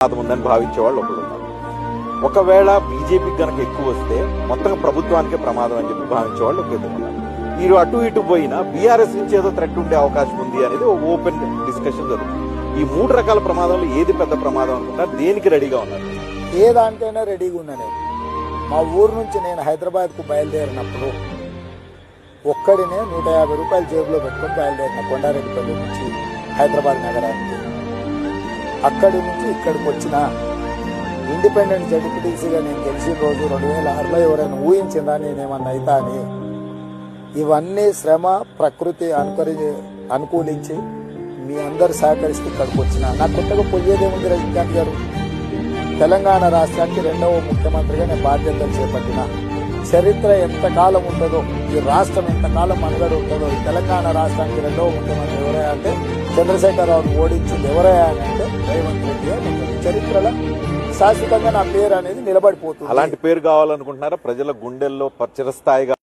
ప్రమాదం ఉందని భావించే వాళ్ళు ఒకరు ఉన్నారు. ఒకవేళ బీజేపీకి గనక ఎక్కువ వస్తే మొత్తం ప్రభుత్వానికే ప్రమాదం అని చెప్పి భావించే వాళ్ళు ఒక ఇద్దరు ఉన్నారు. మీరు అటు ఇటు పోయినా బీఆర్ఎస్ నుంచి ఏదో థ్రెట్ ఉండే అవకాశం ఉంది అనేది ఒక ఓపెన్ డిస్కషన్ జరుగుతుంది. ఈ మూడు రకాల ప్రమాదంలో ఏది పెద్ద ప్రమాదం అనుకుంటారు? దేనికి రెడీగా ఉన్నారు? ఏ దానికైనా రెడీగా ఉన్నాను. మా ఊరు నుంచి నేను హైదరాబాద్కు బయలుదేరినప్పుడు ఒక్కడినే 150 రూపాయలు జేబులో పెట్టుకొని బయలుదేరిన కొండారెడ్డిపల్లి నుంచి హైదరాబాద్ నగరానికి. అక్కడి నుంచి ఇక్కడికి వచ్చిన ఇండిపెండెంట్ జడ్పీటీసీగా నేను గెలిచిన రోజు 2006లో ఎవరైనా ఊహించిందా నేనేమన్నా అవుతా అని? ఇవన్నీ శ్రమ ప్రకృతి అనుకూలించి మీ అందరు సహకరిస్తే ఇక్కడికి వచ్చిన. నాకు కొత్తగా పోయేదేముంది రజనీకాంత్ గారు? తెలంగాణ రాష్ట్రానికి 2వ ముఖ్యమంత్రిగా నేను బాధ్యతలు చేపట్టిన. చరిత్ర ఎంతకాలం ఉంటుందో, ఈ రాష్ట్రం ఎంతకాలం మనుగడ ఉంటుందో, ఈ తెలంగాణ రాష్ట్రానికి 2వ ముఖ్యమంత్రి ఎవరయ్యా అంటే చంద్రశేఖరరావును ఓడించింది ఎవరయ్యా అంటే రేవంత్ రెడ్డి అని ఉంటుంది. చరిత్రలో శాశ్వతంగా నా పేరు అనేది నిలబడిపోతుంది. అలాంటి పేరు కావాలనుకుంటున్నారా? ప్రజల గుండెల్లో చిరస్థాయిగా